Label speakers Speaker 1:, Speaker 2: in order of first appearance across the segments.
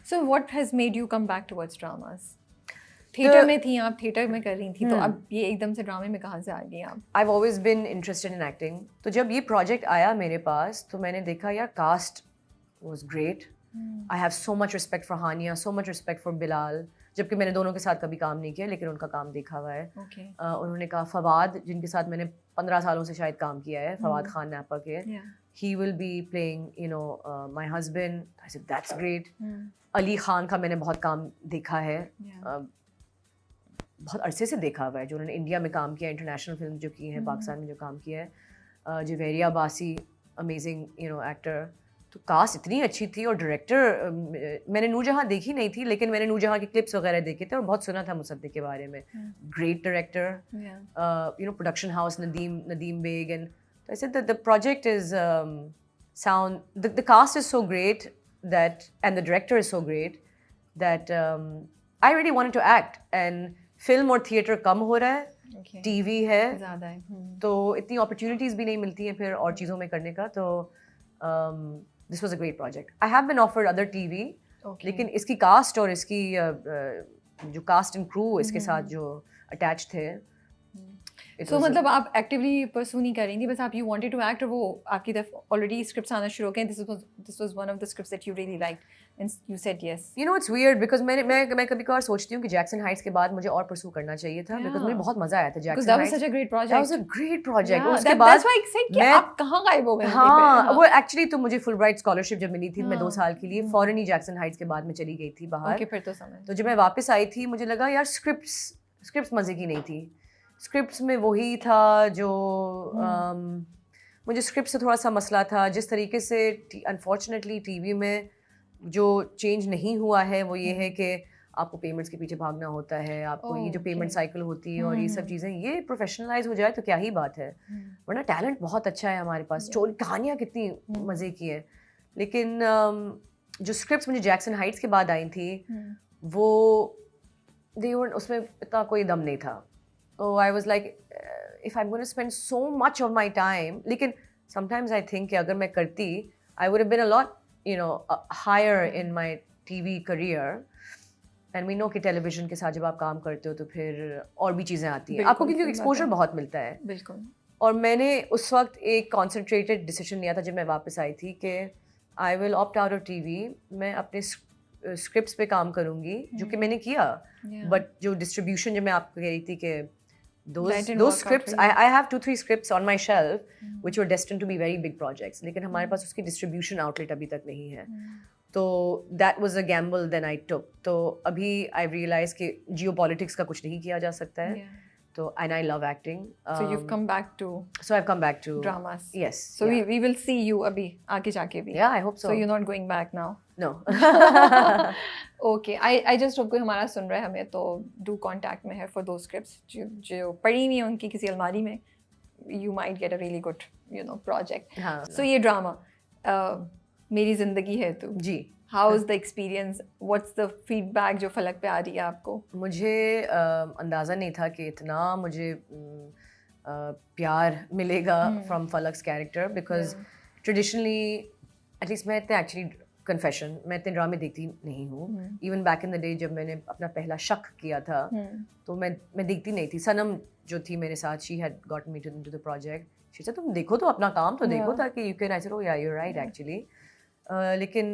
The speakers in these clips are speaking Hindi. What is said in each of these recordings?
Speaker 1: So what has made you come back towards dramas? Theatre में थी आप, थिएटर में कर रही थी, तो अब ये एकदम से ड्रामे में कहाँ से आ गई आप?
Speaker 2: I've always been interested in acting. तो जब ये प्रोजेक्ट आया मेरे पास तो मैंने देखा यार cast was great. I have so much respect for Hania, so much respect for Bilal. जबकि मैंने दोनों के साथ कभी काम नहीं किया लेकिन उनका काम देखा हुआ है.
Speaker 1: Okay.
Speaker 2: उन्होंने कहा फवाद जिनके साथ मैंने 15 सालों से शायद काम किया है, फवाद खान नापा के.
Speaker 1: Yeah.
Speaker 2: He will be playing, you know, my husband. I said that's great. Ali Khan का मैंने बहुत काम देखा है. बहुत अरसे से देखा हुआ है जो उन्होंने इंडिया में काम किया, इंटरनेशनल फिल्म जो की हैं, पाकिस्तान में जो काम किया है. जवेरिया बासी अमेजिंग एक्टर. तो कास्ट इतनी अच्छी थी और डायरेक्टर मैंने नूरजहां देखी नहीं थी लेकिन मैंने नूरजहां के क्लिप्स वगैरह देखे थे और बहुत सुना था मुसद्दिक के बारे में. Great director, production house Nadeem Baig. And I said the project is sound the cast is so great that and the director is so great that I really wanted to act. And film और थिएटर कम हो रहा है, टीवी है
Speaker 1: ज़्यादा है,
Speaker 2: तो इतनी अपॉर्चुनिटीज़ भी नहीं मिलती हैं फिर और चीज़ों में करने का. तो this was a great project. I have been offered other TV लेकिन इसकी कास्ट और इसकी जो कास्ट एंड क्रू इसके साथ जो अटैच थे.
Speaker 1: So मतलब आप एक्टिवली परसू नहीं कर रही थी, बस आप यू वांटेड टू एक्ट और वो आपकी तरफ ऑलरेडी स्क्रिप्ट्स आना शुरू हो गए. This was one of the scripts that you really liked and you said yes.
Speaker 2: You know it's weird because मैं कभी कभार सोचती हूँ कि जैक्सन हाइट्स के बाद मुझे और परसू करना चाहिए था बिकॉज मुझे बहुत मजा आया था Jackson
Speaker 1: Heights. That was such a great project.
Speaker 2: That was a great project. उसके
Speaker 1: बाद दैट्स व्हाई आई सेड कि आप कहाँ गायब हो गए.
Speaker 2: हाँ वो एक्चुअली तो मुझे फुलब्राइट स्कॉलरशिप जब मिली थी मैं 2 साल के लिए फॉरन ही जैक्सन हाइट्स के बाद में चली गई थी बाहर.
Speaker 1: ओके, फिर तो समझ.
Speaker 2: तो जब मैं वापस आई थी मुझे लगा यार स्क्रिप्ट्स मजे की नहीं थी. स्क्रिप्ट्स में वही था जो मुझे स्क्रिप्ट से थोड़ा सा मसला था. जिस तरीके से अनफॉर्चुनेटली टीवी में जो चेंज नहीं हुआ है वो ये है कि आपको पेमेंट्स के पीछे भागना होता है, आपको ये जो पेमेंट साइकिल होती है और ये सब चीज़ें ये प्रोफेशनलाइज हो जाए तो क्या ही बात है. वरना टैलेंट बहुत अच्छा है हमारे पास, स्टोरी कहानियाँ कितनी मज़े की है. लेकिन जो स्क्रिप्ट्स मुझे जैक्सन हाइट्स के बाद आई थी वो उसमें इतना कोई दम नहीं था. So I was like, if I'm going to spend so much of my time, लेकिन sometimes I think कि अगर मैं करती, I would have been a lot, higher in my TV career. And we know कि television के साथ जब आप काम करते हो तो फिर और भी चीज़ें आती हैं आपको क्योंकि exposure बहुत मिलता है.
Speaker 1: बिल्कुल.
Speaker 2: और मैंने उस वक्त एक concentrated decision लिया था जब मैं वापस आई थी कि I will opt out of TV. मैं अपने स्क्रिप्ट्स पे काम करूँगी जो कि मैंने किया. बट जो डिस्ट्रीब्यूशन जो मैं आपको कह रही थी कि those scripts I have 2-3 scripts on my shelf which were destined to be very big projects लेकिन हमारे पास उसकी डिस्ट्रीब्यूशन आउटलेट अभी तक नहीं है. तो that was a gamble then I took. तो अभी I realized कि जियोपॉलिटिक्स का कुछ नहीं किया जा सकता है. So and I love acting.
Speaker 1: So you've come back to.
Speaker 2: So I've come back to
Speaker 1: dramas.
Speaker 2: Yes.
Speaker 1: So we will see you abhi आगे जाके भी.
Speaker 2: Yeah, I hope so.
Speaker 1: So you're not going back now.
Speaker 2: No.
Speaker 1: Okay. I just hope कोई हमारा सुन रहा है हमें तो do contact में है for those scripts जो पड़ी हुई हैं उनकी किसी अलमारी में. You might get a really good project.
Speaker 2: हाँ.
Speaker 1: So ये drama मेरी जिंदगी है तू.
Speaker 2: जी.
Speaker 1: How is the experience? What's the feedback जो फलक पे आ रही है आपको?
Speaker 2: मुझे अंदाज़ा नहीं था कि इतना मुझे प्यार मिलेगा from flux character because traditionally at least मैं इतने एक्चुअली कन्फेशन मैं इतने ड्रामे देखती नहीं हूँ. Even back in the day जब मैंने अपना पहला शक किया था तो मैं देखती नहीं थी. सनम जो थी मेरे साथ she had got me to the project. She said तुम देखो तो अपना काम तो देखो ताकि you can. I said oh yeah you are right actually. लेकिन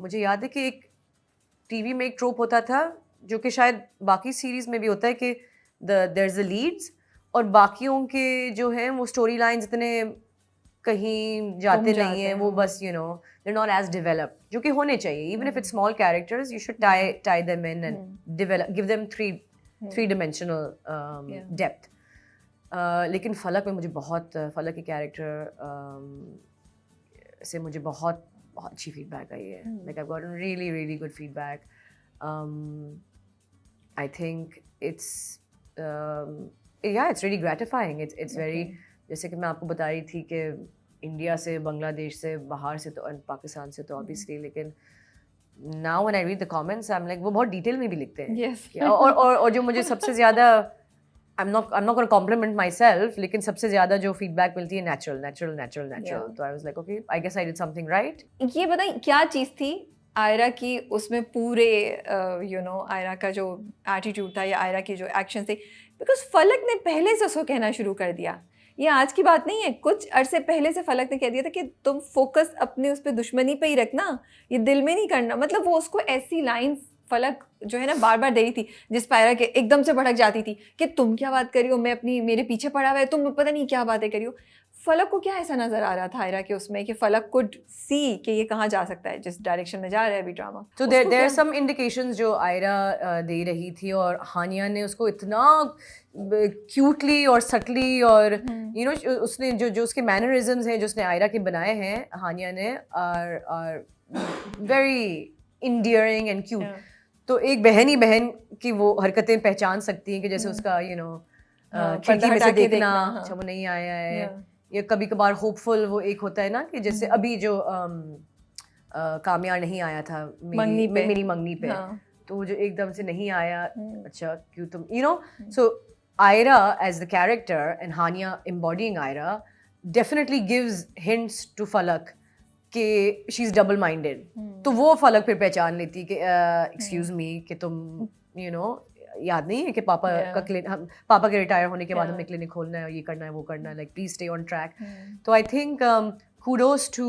Speaker 2: मुझे याद है कि एक टीवी में एक ट्रोप होता था जो कि शायद बाकी सीरीज़ में भी होता है कि देयर इज़ द लीड्स और बाकियों के जो हैं वो स्टोरी लाइन्स इतने कहीं जाते नहीं हैं. वो बस they're not as developed जो कि होने चाहिए. even if it's small characters you should tie them in and give them three dimensional depth. लेकिन फलक में मुझे फलक के कैरेक्टर से मुझे बहुत अच्छी फीडबैक आई है. like I've gotten really really good feedback. I think it's it's really gratifying. It's very जैसे कि मैं आपको बता रही थी कि इंडिया से बांग्लादेश से बाहर से तो पाकिस्तान से तो ऑब्वियसली लेकिन now when I read the comments I'm like वो बहुत डिटेल में भी लिखते हैं.
Speaker 1: yes.
Speaker 2: और जो मुझे सबसे ज़्यादा I'm not going to compliment myself लेकिन सबसे ज़्यादा जो feedback मिलती है natural. तो I was like okay I guess I did something right.
Speaker 1: ये बताइए क्या चीज़ थी आयरा की उसमें पूरे आयरा का जो एटीट्यूड था या आयरा की जो एक्शन थे, बिकॉज फलक ने पहले से उसको कहना शुरू कर दिया, ये आज की बात नहीं है, कुछ अरसे पहले से फलक ने कह दिया था कि तुम फोकस अपने उस पर दुश्मनी पे ही रखना, ये दिल में नहीं करना। मतलब वो उसको ऐसी लाइन फलक जो है ना बार बार दे रही थी जिस पर आयरा के एकदम से भड़क जाती थी कि तुम क्या बात करी हो, मैं अपनी मेरे पीछे पड़ा हुआ है, तुम पता नहीं क्या बातें करी हो। फलक को क्या ऐसा नजर आ रहा था आयरा के उसमें कि फलक कुड सी कि ये कहाँ जा सकता है, जिस डायरेक्शन में जा रहा है अभी ड्रामा।
Speaker 2: तो देयर आर सम इंडिकेशंस जो आयरा दे रही थी और हानिया ने उसको इतना क्यूटली और सटली और उसने जो उसके मैनरिज्म्स हैं जो उसने आयरा के बनाए हैं हानिया ने are very endearing and cute. तो एक बहन ही बहन की वो हरकतें पहचान सकती हैं कि जैसे उसका खिड़की में से देखना अच्छा वो नहीं आया है, या कभी कभार होपफुल वो एक होता है ना कि जैसे अभी जो कामयाब नहीं आया था मेरी मंगनी पे, तो वो जो एकदम से नहीं आया, अच्छा क्यों तुम so Ayra as the character and Hania embodying Ayra definitely gives hints to Falak कि शी इज डबल माइंडेड। तो वो फलक फिर पहचान लेती कि एक्सक्यूज मी कि तुम याद नहीं है कि पापा का पापा के रिटायर होने के बाद हमें क्लिनिक खोलना है और ये करना है वो करना है, like please stay on track. तो I think kudos to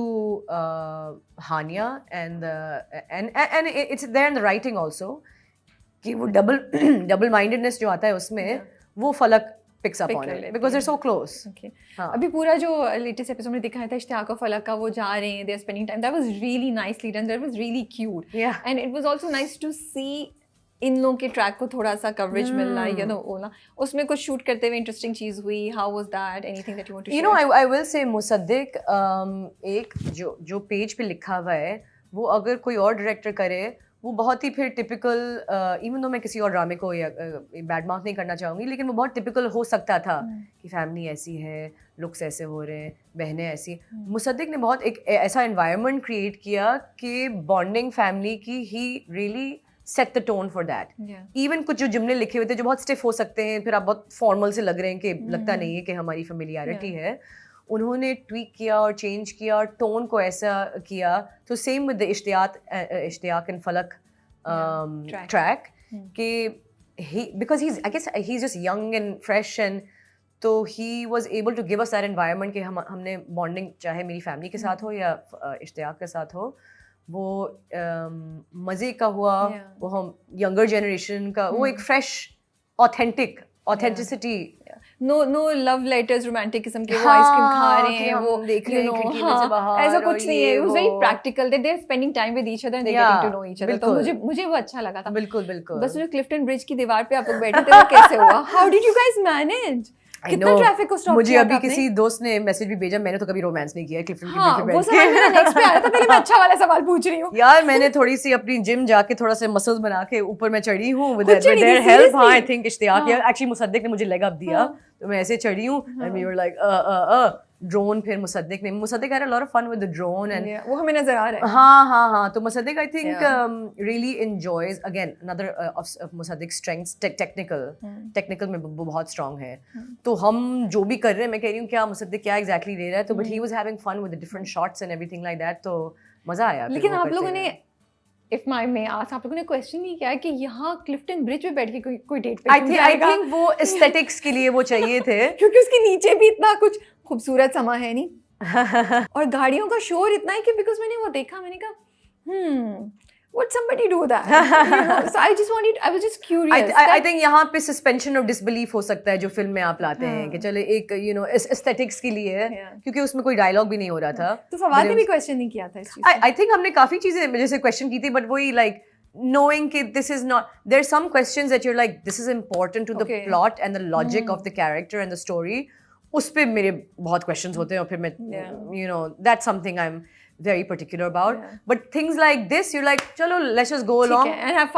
Speaker 2: Hania and it's there in the writing also कि वो double mindedness जो आता है उसमें वो फलक picks up on it because they're so close.
Speaker 1: Okay. अभी पूरा जो लेटेस्ट एपिसोड में दिखाया था इश्तियाक और फलक का, वो जा रहे हैं, they are spending time, that was really nicely done, that was really cute.
Speaker 2: Yeah.
Speaker 1: And it was also nice to see इन लोगों के ट्रैक को थोड़ा सा कवरेज मिल रहा है, ओला उसमें कुछ शूट करते हुए इंटरेस्टिंग चीज हुई। How was that, anything that you want to share?
Speaker 2: I will say Musaddiq एक जो पेज पे लिखा हुआ है वो अगर कोई और डायरेक्टर करे वो बहुत ही फिर टिपिकल, इवन दो मैं किसी और ड्रामे को या बैड मार्क नहीं करना चाहूँगी, लेकिन वो बहुत टिपिकल हो सकता था कि फैमिली ऐसी है, लुक्स ऐसे हो रहे हैं, बहनें ऐसी। मुसद्दिक ने बहुत एक ऐसा एनवायरनमेंट क्रिएट किया कि बॉन्डिंग फैमिली की he really set the tone for that. Even कुछ जो जुमले लिखे हुए थे जो बहुत स्टिफ हो सकते हैं, फिर आप बहुत फॉर्मल से लग रहे हैं कि लगता नहीं है कि हमारी फेमिलियरिटी है, उन्होंने ट्वीक किया और चेंज किया और टोन को ऐसा किया। तो same with the Ishtiaq and Falak track कि because I guess he's just young and fresh and तो he was able to give us that environment कि हमने बॉन्डिंग चाहे मेरी फैमिली के साथ हो या इश्तियाक के साथ हो वो मज़े का हुआ, वो हम यंगर जनरेशन का वो एक fresh authenticity,
Speaker 1: no love letters romanticism के, वो आइसक्रीम खा रहे हैं, वो
Speaker 2: देख रहे हैं खिड़की में से बाहर,
Speaker 1: ऐसा कुछ नहीं है। It was very practical, they are spending time with each other and they getting to know each other. तो मुझे वो अच्छा लगा था।
Speaker 2: बिल्कुल बिल्कुल।
Speaker 1: बस जो क्लिफ्टन ब्रिज की दीवार पे आप लोग बैठे थे वो कैसे हुआ? How did you guys manage? कितना ट्रैफिक को स्टॉप
Speaker 2: मुझे अभी किसी दोस्त ने मैसेज भी भेजा, मैंने तो कभी रोमांस नहीं किया क्लिफ्टन की ब्रिज पे बैठ के।
Speaker 1: वो सवाल मेरा नेक्स्ट पे आ रहा था, पहले मैं अच्छा वाला सवाल पूछ रही हूँ
Speaker 2: यार। मैंने थोड़ी सी अपनी जिम जाके थोड़ा सा मसल्स बना के ऊपर मैं चढ़ी हूँ with their help. I think Ishtiaq या एक्चुअली मुसद्दिक ने मुझे लेग अप दिया, तो मैं ऐसे चढ़ी हूँ and we were like drone. फिर Musaddiq had a lot of fun with the drone and
Speaker 1: वो हमें नजर आ रहा है।
Speaker 2: हाँ। तो Musaddiq I think really enjoys, again another of Musaddiq strengths, technical में वो बहुत स्ट्रांग है। तो हम जो भी कर रहे हैं, मैं कह रही हूँ क्या मुसद्दिक क्या एग्जैक्टली ले रहा है, तो but he was having fun with the different shots and everything like that, तो मजा आया।
Speaker 1: लेकिन आप लोगों ने If I may ask, आप लोगों ने क्वेश्चन नहीं किया कि यहाँ क्लिफ्टन ब्रिज पे बैठ के कोई डेट पे
Speaker 2: I think वो एस्थेटिक्स के लिए वो चाहिए थे
Speaker 1: क्योंकि उसके नीचे भी इतना कुछ खूबसूरत समा है नहीं और गाड़ियों का शोर इतना है कि बिकॉज मैंने वो देखा, मैंने कहा would somebody do that? So I was just curious.
Speaker 2: I think यहाँ पे suspension of disbelief हो सकता है जो फिल्म में आप लाते हैं कि चले एक aesthetics के लिए, क्योंकि उसमें कोई डायलॉग भी नहीं हो रहा था।
Speaker 1: तो फवाद ने भी क्वेश्चन नहीं किया था इस चीज़।
Speaker 2: I think हमने काफी चीजें जैसे क्वेश्चन की थी, बट वही like knowing कि this is not, there's some questions that you're like this is important to the plot and the logic of the character and the story, उस पे मेरे बहुत questions होते हैं और फिर मैं that's something I'm very particular about, but things like this you're like chalo let's just go along
Speaker 1: and have fun